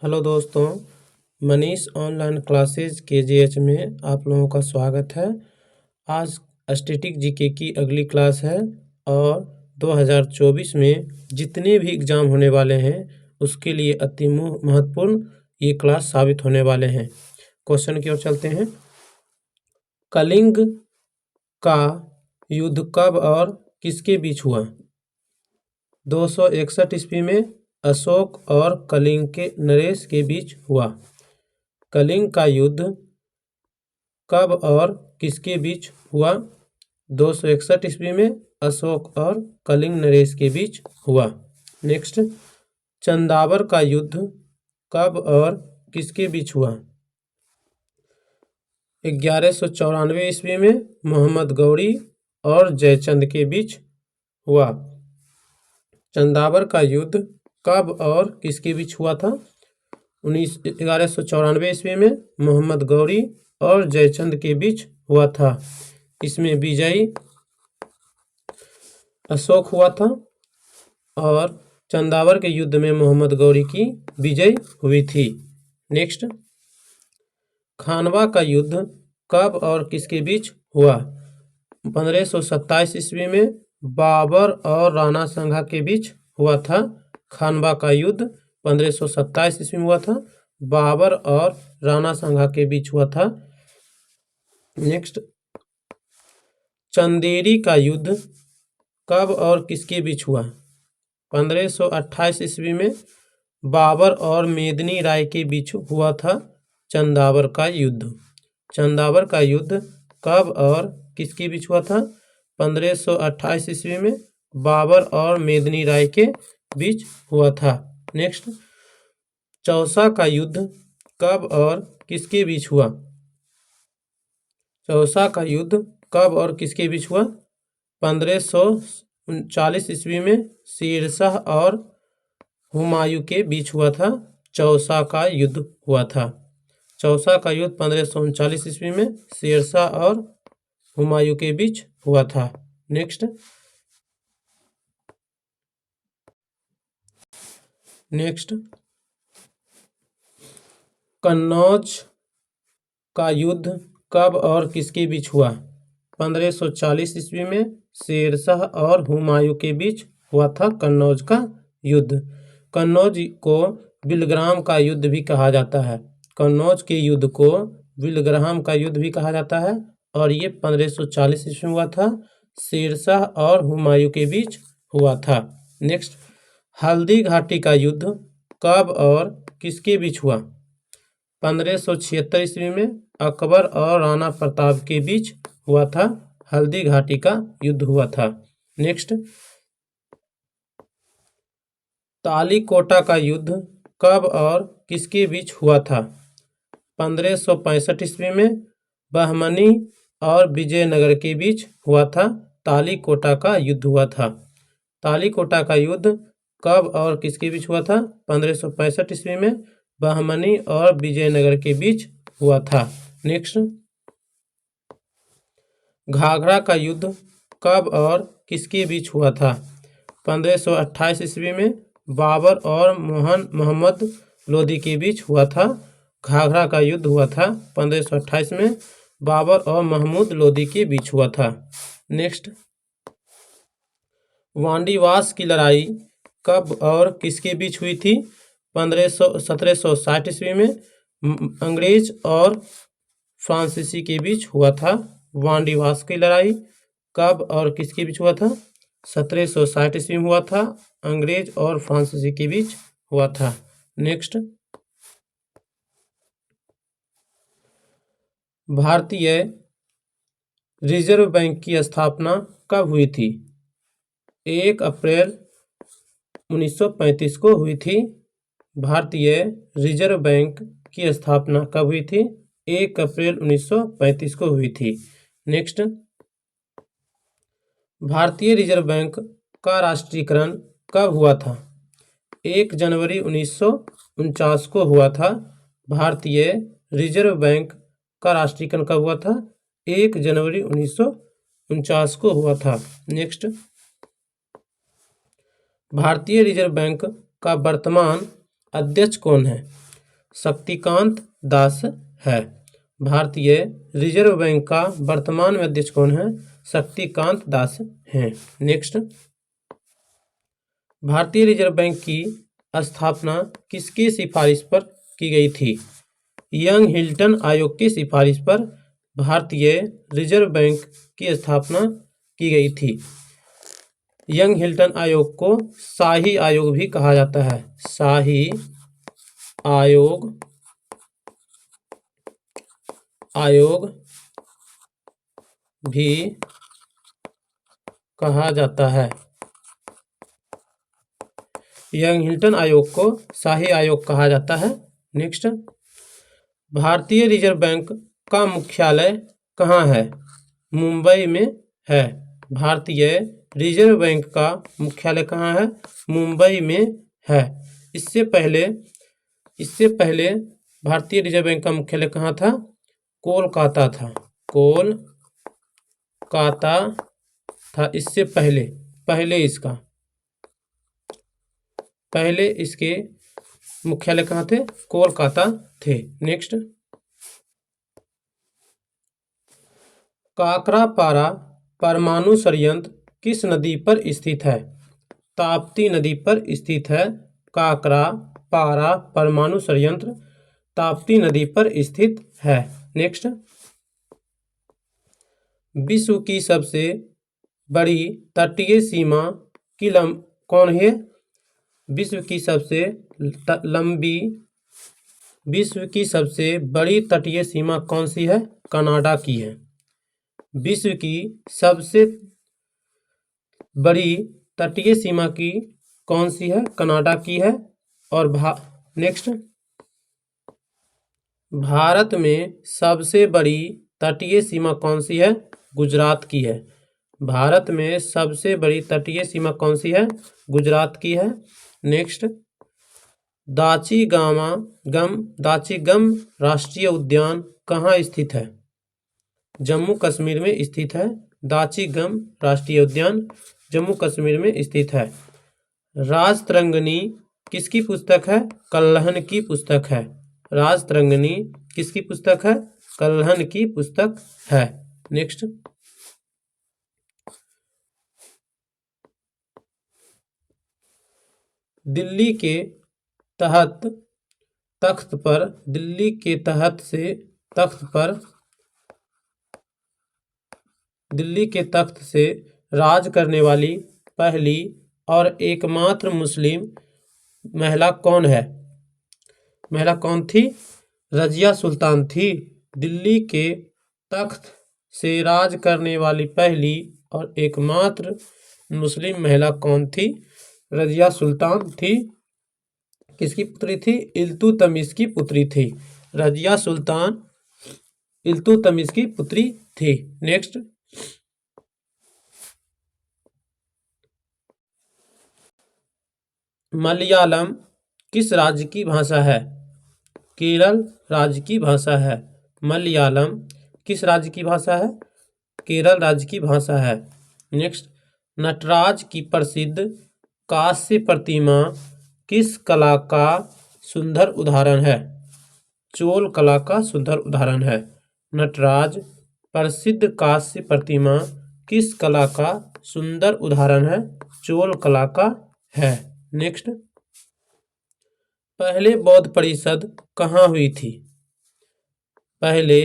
Hello दोस्तों, Manish online classes KGH में आप लोगों का स्वागत है। आज स्टैटिक जीके की अगली क्लास है और 2024 में जितने भी एग्ज़ाम होने वाले हैं उसके लिए अति महत्वपूर्ण ये क्लास साबित होने वाले हैं। क्वेश्चन की ओर चलते हैं। कलिंग का युद्ध कब और किसके बीच हुआ? 261 ईस्वी में अशोक और कलिंग के नरेश के बीच हुआ। कलिंग का युद्ध कब और किसके बीच हुआ? 261 ईस्वी में अशोक और कलिंग नरेश के बीच हुआ। नेक्स्ट, चंदावर का युद्ध कब और किसके बीच हुआ? 1194 ईस्वी में मोहम्मद गौरी और जयचंद के बीच हुआ। चंदावर का युद्ध कब और किसके बीच हुआ था? 1194 ईस्वी में मोहम्मद गौरी और जयचंद के बीच हुआ था। इसमें विजयी अशोक हुआ था और चंदावर के युद्ध में मोहम्मद गौरी की विजय हुई थी। नेक्स्ट, खानवा का युद्ध कब और किसके बीच हुआ? 1527 ईस्वी में बाबर और राणा सांगा के बीच हुआ था। खानवा का युद्ध 1527 ईस्वी में हुआ था। बाबर और राणा सांगा के बीच हुआ था। नेक्स्ट, चंदेरी का युद्ध कब और किसके बीच हुआ? 1528 ईस्वी में बाबर और मेदिनी राय के बीच हुआ था चंदावर का युद्ध। चंदावर का युद्ध कब और किसके बीच हुआ था? 1528 ईस्वी में बाबर और मेदिनी राय के बीच हुआ था। नेक्स्ट, चौसा का युद्ध कब और किसके बीच हुआ? चौसा का युद्ध कब और किसके बीच हुआ? 1539 ईस्वी में शेरशाह और हुमायूं के बीच हुआ था। चौसा का युद्ध हुआ था। चौसा का युद्ध 1539 ईस्वी में शेरशाह और हुमायूं के बीच हुआ था। नेक्स्ट, कन्नौज का युद्ध कब और किसके बीच हुआ? 1540 ईस्वी में शेरशाह और हुमायूं के बीच हुआ था कन्नौज का युद्ध। कन्नौज को बिलग्राम का युद्ध भी कहा जाता है। कन्नौज के युद्ध को बिलग्राम का युद्ध भी कहा जाता है और ये 1540 ईस्वी में हुआ था। शेरशाह और हुमायूं के बीच हुआ था। नेक्स्ट, हल्दी घाटी का युद्ध कब और किसके बीच हुआ? 1576 ईस्वी में अकबर और राणा प्रताप के बीच हुआ था। हल्दी घाटी का युद्ध हुआ था। नेक्स्ट, तालीकोटा का युद्ध कब और किसके बीच हुआ था? 1565 ईस्वी में बहमनी और विजयनगर के बीच हुआ था। तालीकोटा का युद्ध हुआ था। तालीकोटा का युद्ध कब और किसके बीच हुआ था? 1565 ईस्वी में बहमनी और विजयनगर के बीच हुआ था। नेक्स्ट, घाघरा का युद्ध कब और किसके बीच हुआ था? 1528 ईस्वी में बाबर और मोहम्मद लोदी के बीच हुआ था। घाघरा का युद्ध हुआ था 1528 में बाबर और महमूद लोदी के बीच हुआ था। नेक्स्ट, वांडीवास की लड़ाई कब और किसके बीच हुई थी? 1760 ईस्वी में अंग्रेज और फ्रांसीसी के बीच हुआ था। वांडीवास की लड़ाई कब और किसके बीच हुआ था? 1760 ईस्वी में हुआ था। अंग्रेज और फ्रांसीसी के बीच हुआ था। नेक्स्ट, भारतीय रिजर्व बैंक की स्थापना कब हुई थी? 1 अप्रैल 1935 को हुई थी। भारतीय रिजर्व बैंक की स्थापना कब हुई थी? 1 अप्रैल 1935 को हुई थी। नेक्स्ट, भारतीय रिजर्व बैंक का राष्ट्रीयकरण कब हुआ था? 1 जनवरी 1949 को हुआ था। भारतीय रिजर्व बैंक का राष्ट्रीयकरण कब हुआ था? 1 जनवरी 1949 को हुआ था। नेक्स्ट, भारतीय रिजर्व बैंक का वर्तमान अध्यक्ष कौन है? शक्तिकांत दास है। भारतीय रिजर्व बैंक का वर्तमान में अध्यक्ष कौन है? शक्तिकांत दास हैं। नेक्स्ट, भारतीय रिजर्व बैंक की स्थापना किसकी सिफारिश पर की गई थी? यंग हिल्टन आयोग की सिफारिश पर भारतीय रिजर्व बैंक की स्थापना की गई थी। यंग हिल्टन आयोग को शाही आयोग भी कहा जाता है। शाही आयोग भी कहा जाता है। यंग हिल्टन आयोग को शाही आयोग कहा जाता है। नेक्स्ट, भारतीय रिजर्व बैंक का मुख्यालय कहाँ है? मुंबई में है। भारतीय रिजर्व बैंक का मुख्यालय कहाँ है? मुंबई में है। इससे पहले भारतीय रिजर्व बैंक का मुख्यालय कहाँ था? कोलकाता था। कोलकाता था इससे पहले इसके मुख्यालय कहाँ थे? कोलकाता थे। नेक्स्ट, काकरापारा परमाणु संयंत्र किस नदी पर स्थित है? ताप्ती नदी पर स्थित है। काकरापारा परमाणु संयंत्र ताप्ती नदी पर स्थित है। नेक्स्ट, विश्व की सबसे बड़ी तटीय सीमा की कौन है? विश्व की सबसे बड़ी तटीय सीमा कौन सी है? कनाडा की है। विश्व की सबसे बड़ी तटीय सीमा की कौन सी है? कनाडा की है। और नेक्स्ट, भारत में सबसे बड़ी तटीय सीमा कौन सी है? गुजरात की है। भारत में सबसे बड़ी तटीय सीमा कौन सी है? गुजरात की है। नेक्स्ट, दाचीगम राष्ट्रीय उद्यान कहाँ स्थित है? जम्मू कश्मीर में स्थित है। दाचीगम राष्ट्रीय उद्यान जम्मू कश्मीर में स्थित है। राजतरंगिणी किसकी पुस्तक है? कल्हण की पुस्तक है। राजतरंगिणी किसकी पुस्तक है? कल्हण की पुस्तक है। नेक्स्ट, दिल्ली के तख्त से राज करने वाली पहली और एकमात्र मुस्लिम महिला कौन है? महिला कौन थी? रजिया सुल्तान थी। दिल्ली के तख्त से राज करने वाली पहली और एकमात्र मुस्लिम महिला कौन थी? रजिया सुल्तान थी। किसकी पुत्री थी? इल्तुतमिश की पुत्री थी। रजिया सुल्तान इल्तुतमिश की पुत्री थी। नेक्स्ट, मलयालम किस राज्य की भाषा है? केरल राज्य की भाषा है। मलयालम किस राज्य की भाषा है? केरल राज्य की भाषा है। नेक्स्ट, नटराज की प्रसिद्ध कांस्य प्रतिमा किस कला का सुंदर उदाहरण है? चोल कला का सुंदर उदाहरण है। नटराज प्रसिद्ध कांस्य प्रतिमा किस कला का सुंदर उदाहरण है? चोल कला का है। नेक्स्ट, पहले बौद्ध परिषद कहाँ हुई थी? पहले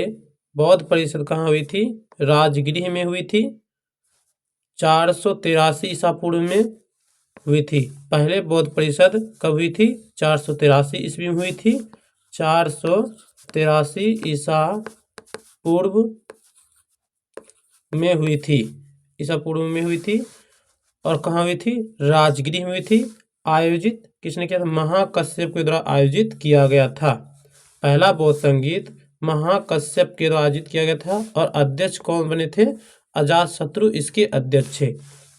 बौद्ध परिषद कहाँ हुई थी? राजगृह में हुई थी। 483 ईसा पूर्व में हुई थी। पहले बौद्ध परिषद कब हुई थी? 483 ईस्वी में हुई थी। 483 ईसा पूर्व में हुई थी। ईसा पूर्व में हुई थी। और कहाँ हुई थी? राजगृह में हुई थी। आयोजित किसने किया था? महाकश्यप के द्वारा आयोजित किया गया था। पहला बौद्ध संगीत महाकश्यप के द्वारा आयोजित किया गया था। और अध्यक्ष कौन बने थे? अजातशत्रु इसके अध्यक्ष थे।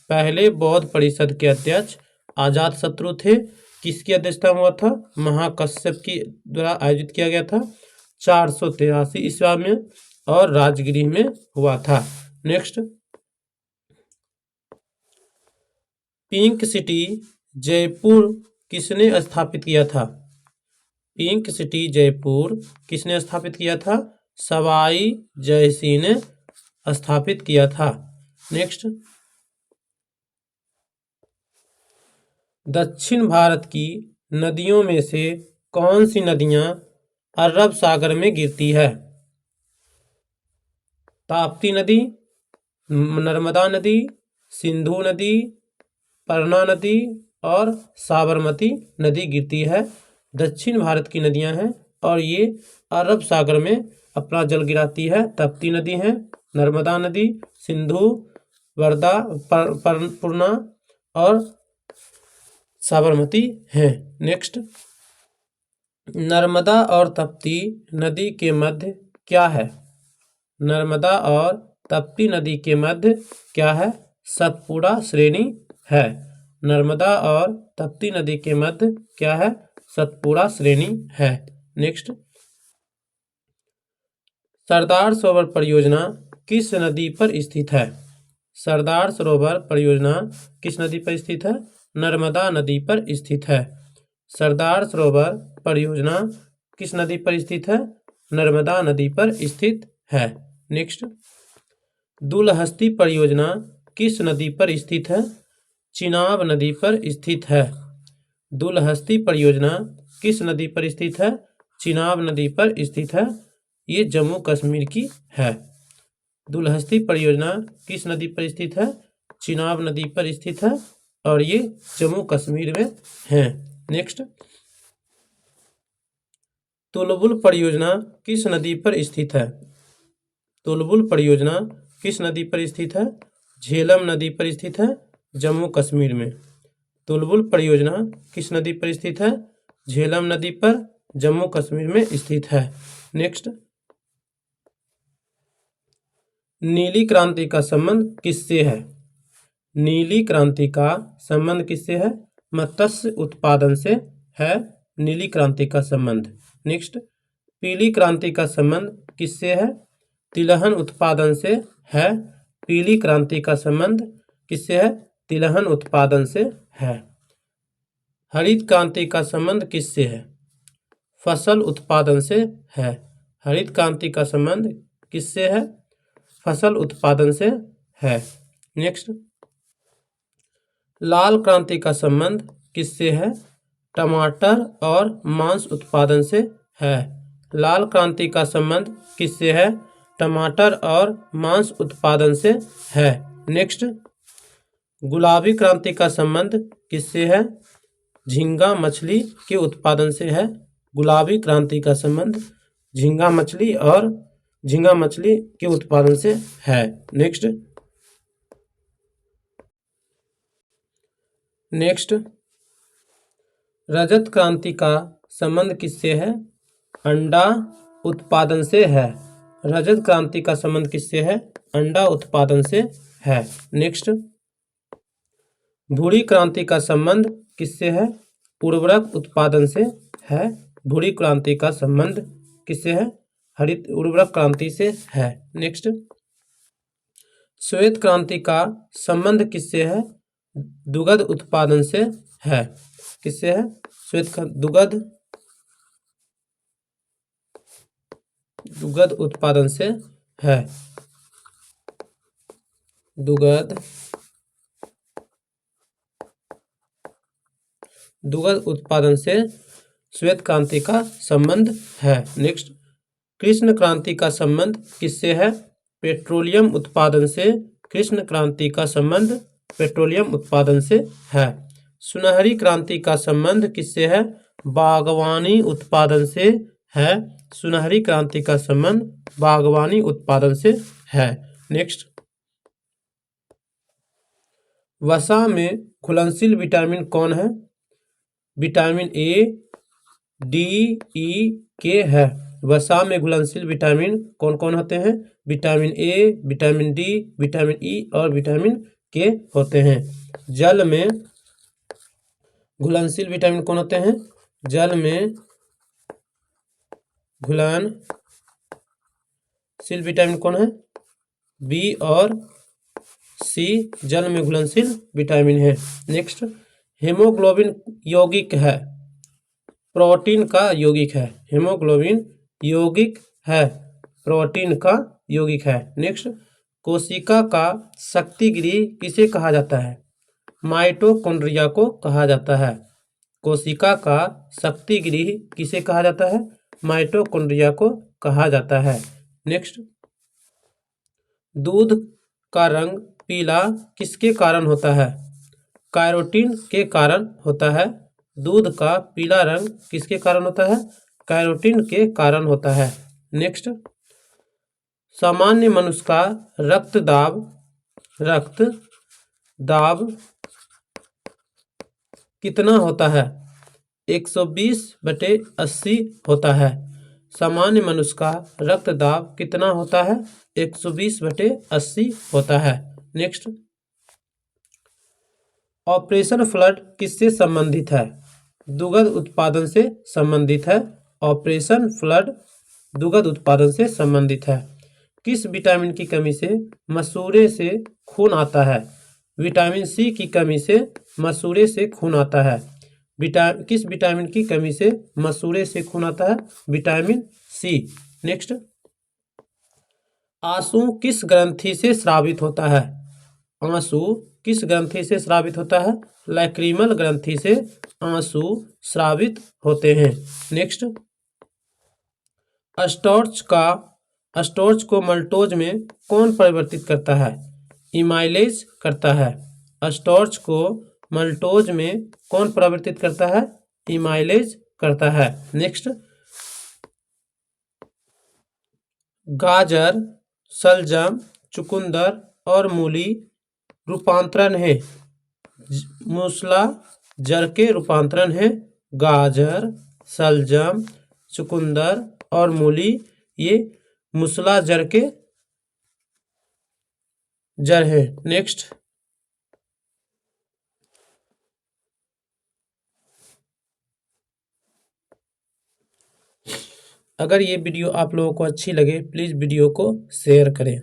पहले बौद्ध परिषद के अध्यक्ष अजातशत्रु थे। किसकी अध्यक्षता में हुआ था? महाकश्यप की द्वारा आयोजित किया गया था 483 ईस्वी में और राजगृह में हुआ था। नेक्स्ट, पिंक सिटी जयपुर किसने स्थापित किया था? पिंक सिटी जयपुर किसने स्थापित किया था? सवाई जयसिंह ने स्थापित किया था। नेक्स्ट, दक्षिण भारत की नदियों में से कौन सी नदियां अरब सागर में गिरती है? ताप्ती नदी, नर्मदा नदी, सिंधु नदी, परना नदी और साबरमती नदी गिरती है। दक्षिण भारत की नदियां हैं और ये अरब सागर में अपना जल गिराती है। ताप्ती नदी है, नर्मदा नदी, सिंधु, वर्धा, पूर्णा और साबरमती है। नेक्स्ट, नर्मदा और ताप्ती नदी के मध्य क्या है? नर्मदा और ताप्ती नदी के मध्य क्या है? सतपुड़ा श्रेणी है। नर्मदा और ताप्ती नदी के मध्य क्या है? सतपुड़ा श्रेणी है। नेक्स्ट, सरदार सरोवर परियोजना किस नदी पर स्थित है? सरदार सरोवर परियोजना किस नदी पर स्थित है? नर्मदा नदी पर स्थित है। सरदार सरोवर परियोजना किस नदी पर स्थित है? नर्मदा नदी पर स्थित है। नेक्स्ट, दुलहस्ती परियोजना किस नदी पर स्थित है? चिनाब नदी पर स्थित है। दुलहस्ती परियोजना किस नदी पर स्थित है? चिनाब नदी पर स्थित है। ये जम्मू कश्मीर की है। दुलहस्ती परियोजना किस नदी पर स्थित है? चिनाब नदी पर स्थित है और ये जम्मू कश्मीर में है। नेक्स्ट, तुलबुल परियोजना किस नदी पर स्थित है? तुलबुल परियोजना किस नदी पर स्थित है? झेलम नदी पर स्थित है, जम्मू कश्मीर में। तुलबुल परियोजना किस नदी पर स्थित है? झेलम नदी पर, जम्मू कश्मीर में स्थित है। नेक्स्ट, नीली क्रांति का संबंध किससे है? नीली क्रांति का संबंध किससे है? मत्स्य उत्पादन से है नीली क्रांति का संबंध। नेक्स्ट, पीली क्रांति का संबंध किससे है? तिलहन उत्पादन से है। पीली क्रांति का संबंध किससे है? तिलहन उत्पादन से है। हरित क्रांति का संबंध किससे है? फसल उत्पादन से है। हरित क्रांति का संबंध किससे है? फसल उत्पादन से है। नेक्स्ट, लाल क्रांति का संबंध किससे है? टमाटर और मांस उत्पादन से है। लाल क्रांति का संबंध किससे है? टमाटर और मांस उत्पादन से है। नेक्स्ट, गुलाबी क्रांति का संबंध किससे है? झींगा मछली के उत्पादन से है। गुलाबी क्रांति का संबंध झींगा मछली के उत्पादन से है। नेक्स्ट, रजत क्रांति का संबंध किससे है? अंडा उत्पादन से है। रजत क्रांति का संबंध किससे है? अंडा उत्पादन से है। नेक्स्ट, भूरी क्रांति का संबंध किससे है? उर्वरक उत्पादन से है। भूरी क्रांति का संबंध किससे है? हरित उर्वरक क्रांति से है। नेक्स्ट, श्वेत क्रांति का संबंध किससे है? दुग्ध उत्पादन से है। किससे है? दुग्ध उत्पादन से है। दुग्ध उत्पादन से श्वेत क्रांति का संबंध है। नेक्स्ट, कृष्ण क्रांति का संबंध किससे है? पेट्रोलियम उत्पादन से। कृष्ण क्रांति का संबंध पेट्रोलियम उत्पादन से है। सुनहरी क्रांति का संबंध किससे है? बागवानी उत्पादन से है। सुनहरी क्रांति का संबंध बागवानी उत्पादन से है। नेक्स्ट, वसा में घुलनशील विटामिन कौन है? विटामिन ए, डी, ई, के है। वसा में घुलनशील विटामिन कौन कौन होते हैं? Vitamin A, vitamin D, vitamin E और विटामिन के होते हैं। जल में घुलनशील विटामिन कौन होते हैं? जल में घुलनशील विटामिन कौन है? बी और सी जल में घुलनशील विटामिन है। नेक्स्ट, हेमोग्लोबिन यौगिक है। प्रोटीन का यौगिक है। हीमोग्लोबिन यौगिक है, प्रोटीन का यौगिक है। नेक्स्ट, कोशिका का शक्ति गृह किसे कहा जाता है? माइटोकॉन्ड्रिया को कहा जाता है। कोशिका का शक्ति गृह किसे कहा जाता है? माइटोकॉन्ड्रिया को कहा जाता है। नेक्स्ट, दूध का रंग पीला किसके कारण होता है? कैरोटीन के कारण होता है। दूध का पीला रंग किसके कारण होता है? कैरोटीन के कारण होता है। नेक्स्ट, सामान्य मनुष्य का रक्त दाब कितना होता है? 120/80 होता है। सामान्य मनुष्य का रक्त दाब कितना होता है? 120/80 होता है। नेक्स्ट, ऑपरेशन फ्लड किससे संबंधित है? दुग्ध उत्पादन से संबंधित है। ऑपरेशन फ्लड दुग्ध उत्पादन से संबंधित है। किस विटामिन की कमी से मसूड़े से खून आता है? विटामिन सी की कमी से मसूड़े से खून आता है। किस विटामिन की कमी से मसूड़े से खून आता है? Vitamin C. नेक्स्ट, आंसू किस ग्रंथि से स्रावित होता है? आंसू किस ग्रंथि से स्रावित होता है? लैक्रिमल ग्रंथि से आंसू स्रावित होते हैं। नेक्स्ट, स्टार्च को मल्टोज में कौन परिवर्तित करता है? इमाइलेज करता है। स्टार्च को मल्टोज में कौन परिवर्तित करता है? इमाइलेज करता है। नेक्स्ट, गाजर, शलजम, चुकंदर और मूली रूपांतरण है। मूसला जड़ के रूपांतरण है। गाजर, शलजम, चुकंदर और मूली ये मूसला जड़ के जड़ है। नेक्स्ट, अगर ये वीडियो आप लोगों को अच्छी लगे प्लीज़ वीडियो को शेयर करें।